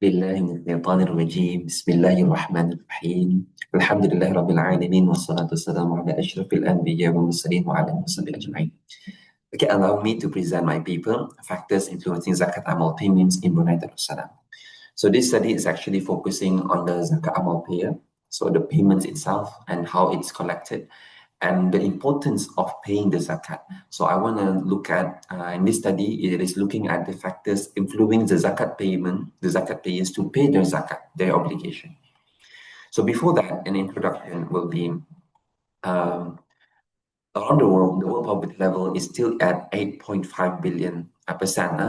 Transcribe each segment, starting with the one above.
بالله من الشيطان الرجيم بسم الله الرحمن الرحيم الحمد لله رب العالمين والصلاة والسلام على أشرف الأنبياء والمرسلين وعلى المرسلين أجمعين. Okay, allow me to present my paper, Factors Influencing Zakat Amal Payments in Brunei Darussalam. So this study is actually focusing on the Zakat Amal payer, so the payments itself and how it's collected, and the importance of paying the zakat. So I want to look at, in this study, it is looking at the factors influencing the zakat payment, the zakat payers to pay their zakat, their obligation. So before that, an introduction will be, um, around the world poverty level is still at 8.5 billion percent.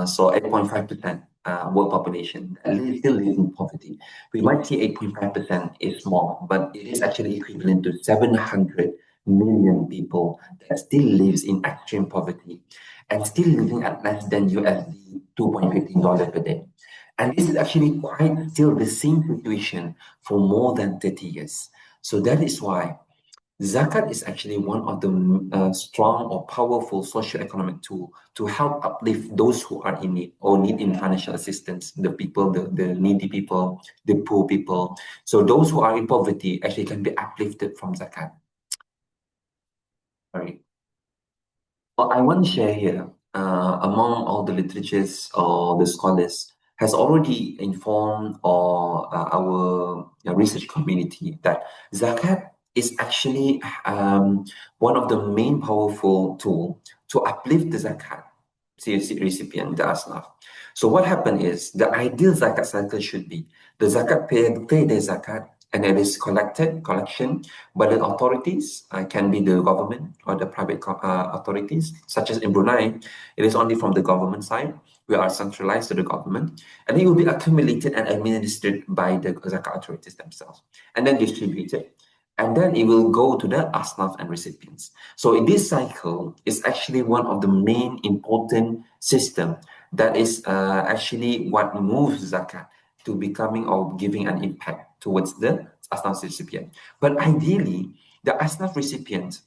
So 8.5% world population still lives in poverty. We might see 8.5% is small, but it is actually equivalent to 700 million people that still lives in extreme poverty and still living at less than USD $2.15 per day. And this is actually quite still the same situation for more than 30 years. So that is why Zakat is actually one of the strong or powerful socio-economic tool to help uplift those who are in need or need in financial assistance, the people, the needy people, the poor people. So those who are in poverty actually can be uplifted from Zakat. Right. What I want to share here, among all the literatures or the scholars, has already informed or our research community that zakat is actually one of the main powerful tool to uplift the zakat recipient, the asnaf. So what happened is the ideal zakat cycle should be the zakat payer pay their zakat and it is collection by the authorities, can be the government or the private authorities, such as in Brunei, it is only from the government side. We are centralized to the government, and it will be accumulated and administered by the zakat authorities themselves, and then distributed. And then it will go to the asnaf and recipients. So in this cycle is actually one of the main important system that is actually what moves zakat to becoming or giving an impact towards the asnaf recipient. But ideally, the asnaf recipients,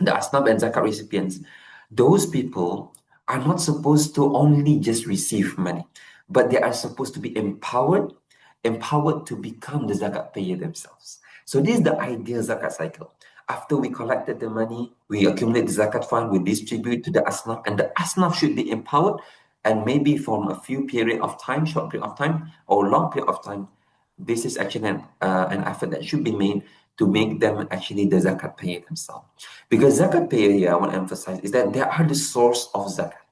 the asnaf and zakat recipients, those people are not supposed to only just receive money, but they are supposed to be empowered to become the zakat payer themselves. So this is the ideal zakat cycle. After we collected the money, we accumulate the zakat fund, we distribute to the asnaf, and the asnaf should be empowered, and maybe from a few period of time, short period of time, or long period of time, this is actually an effort that should be made to make them actually the zakat payer themselves. Because zakat payer here, I want to emphasize, is that they are the source of zakat.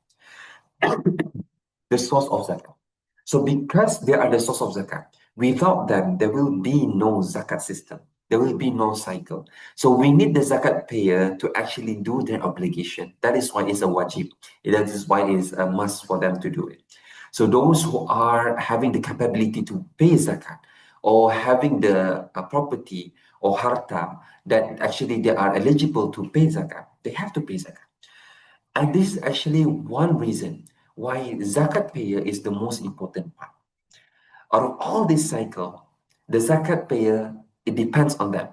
The source of zakat. So because they are the source of zakat, without them, there will be no zakat system. There will be no cycle. So we need the zakat payer to actually do their obligation. That is why it's a wajib. That is why it is a must for them to do it. So those who are having the capability to pay zakat or having the property or harta that actually they are eligible to pay zakat, they have to pay zakat. And this is actually one reason why zakat payer is the most important part. Out of all this cycle, the zakat payer, it depends on them.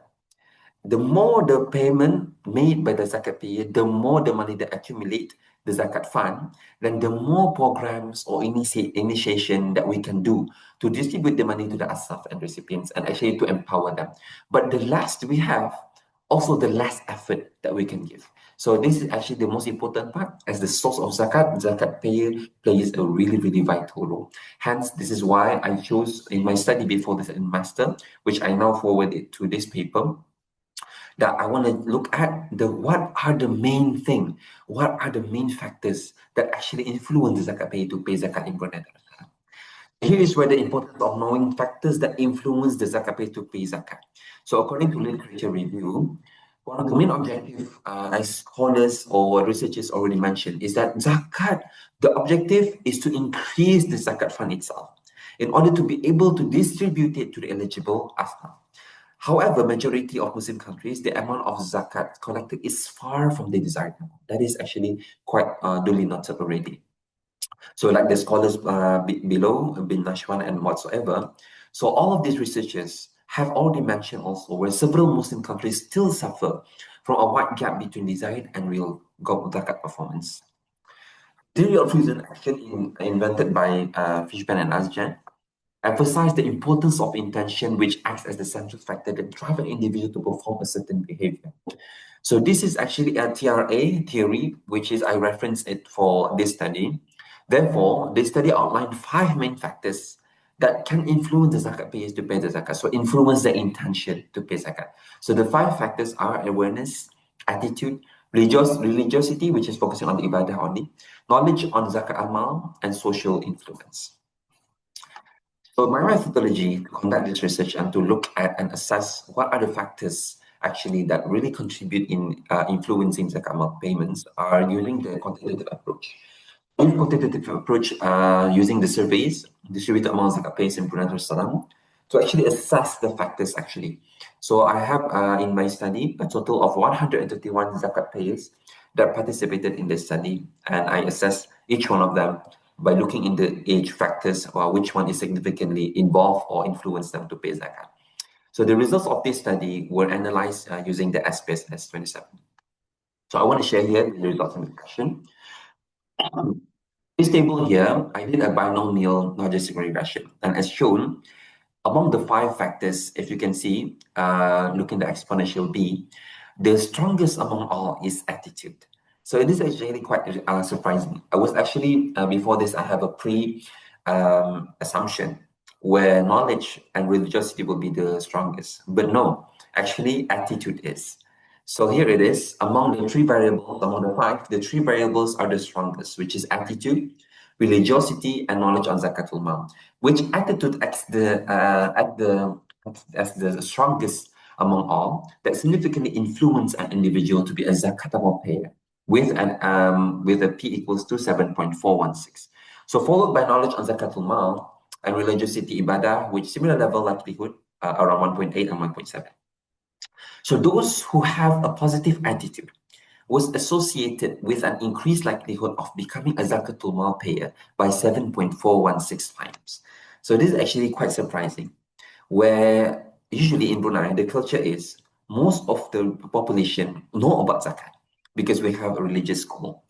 The more the payment made by the zakat payer, the more the money they accumulate, the zakat fund, then the more programs or initiation that we can do to distribute the money to the asaf and recipients and actually to empower them. But the last we have, also the less effort that we can give. So this is actually the most important part. As the source of zakat, zakat payer plays a really, really vital role. Hence, this is why I chose in my study before this in master, which I now forwarded to this paper, that I want to look at what are the main thing, what are the main factors that actually influence the zakat payer to pay zakat in Brunei. Here is where the importance of knowing factors that influence the zakat payer to pay zakat. So according to literature review, one of the main objectives, as scholars or researchers already mentioned, is that zakat, the objective is to increase the zakat fund itself in order to be able to distribute it to the eligible asnaf. However, majority of Muslim countries, the amount of zakat collected is far from the desired amount. That is actually quite duly noted already. So like the scholars below, bin Nashwan and whatsoever, so all of these researchers have already mentioned also where several Muslim countries still suffer from a wide gap between desired and real zakat performance. Theory of reason action invented by Fishman and Asjan emphasize the importance of intention, which acts as the central factor that drives an individual to perform a certain behavior. So this is actually a TRA theory, which is I reference it for this study. Therefore, this study outlined 5 main factors that can influence the zakat payers to pay the zakat. So influence the intention to pay zakat. So the 5 factors are awareness, attitude, religiosity, which is focusing on the ibadah only, knowledge on zakat amal, and social influence. So my methodology to conduct this research and to look at and assess what are the factors actually that really contribute in influencing zakat amal payments are using the quantitative approach. In quantitative approach, using the surveys distributed among zakat payers in Brunei Darussalam to actually assess the factors actually. So I have in my study a total of 131 zakat payers that participated in the study, and I assessed each one of them by looking in the age factors or which one is significantly involved or influence them to pay zakat. So the results of this study were analyzed using the SPS 27. So I want to share here the results of the question. This table here, I did a binomial logistic regression, and as shown, among the 5 factors, if you can see, look in the exponential B, the strongest among all is attitude. So it is actually quite surprising. I was actually, before this, I have a assumption where knowledge and religiosity will be the strongest. But no, actually attitude is. So here it is, among the 3 variables, among the 5, the 3 variables are the strongest, which is attitude, religiosity, and knowledge on zakatul mal, which attitude as the strongest among all, that significantly influence an individual to be a zakatable payer with a P equals to 7.416. So followed by knowledge on zakatul mal and religiosity ibadah, which similar level likelihood around 1.8 and 1.7. So those who have a positive attitude was associated with an increased likelihood of becoming a zakatul mal payer by 7.416 times. So this is actually quite surprising, where usually in Brunei, the culture is most of the population know about zakat because we have a religious school.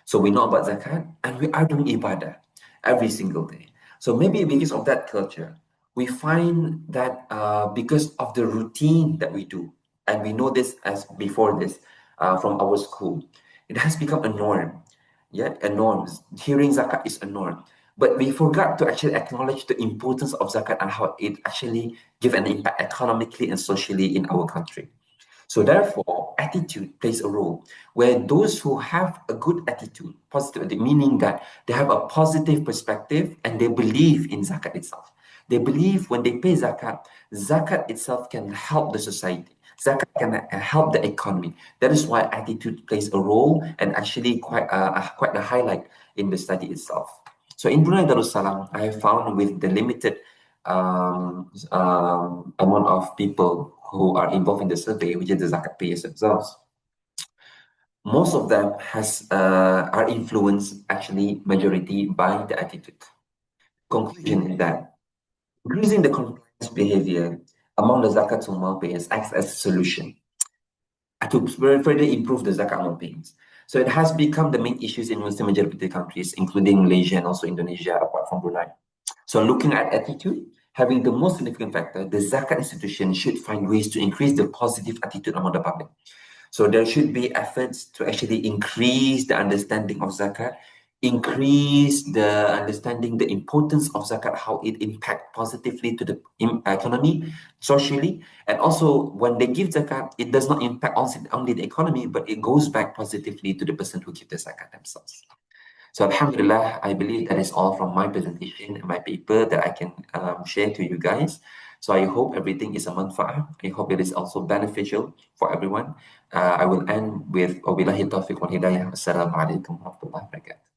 So we know about zakat and we are doing ibadah every single day. So maybe because of that culture, we find that because of the routine that we do, and we know this as before this from our school, it has become a norm. Yeah, a norm. Hearing zakat is a norm. But we forgot to actually acknowledge the importance of zakat and how it actually give an impact economically and socially in our country. So therefore, attitude plays a role where those who have a good attitude, positive, meaning that they have a positive perspective and they believe in zakat itself. They believe when they pay zakat, zakat itself can help the society. Zakat can help the economy. That is why attitude plays a role and actually quite a highlight in the study itself. So in Brunei Darussalam, I have found with the limited amount of people who are involved in the survey, which is the zakat payers themselves, most of them are influenced actually majority by the attitude. Conclusion is that increasing the compliance behavior among the zakat mal payers acts as a solution to further improve the zakat mal payments. So it has become the main issues in Muslim majority countries, including Malaysia and also Indonesia, apart from Brunei. So looking at attitude, having the most significant factor, the zakat institution should find ways to increase the positive attitude among the public. So there should be efforts to actually increase the understanding of zakat, increase the understanding the importance of zakat, how it impacts positively to the economy, socially, and also when they give zakat, it does not impact only the economy, but it goes back positively to the person who gives the zakat themselves. So Alhamdulillah, I believe that is all from my presentation and my paper that I can share to you guys. So I hope everything is a manfaat. I hope it is also beneficial for everyone. I will end with Wabillahi taufiq wal hidayah. Assalamu alaikum warahmatullahi wabarakatuh.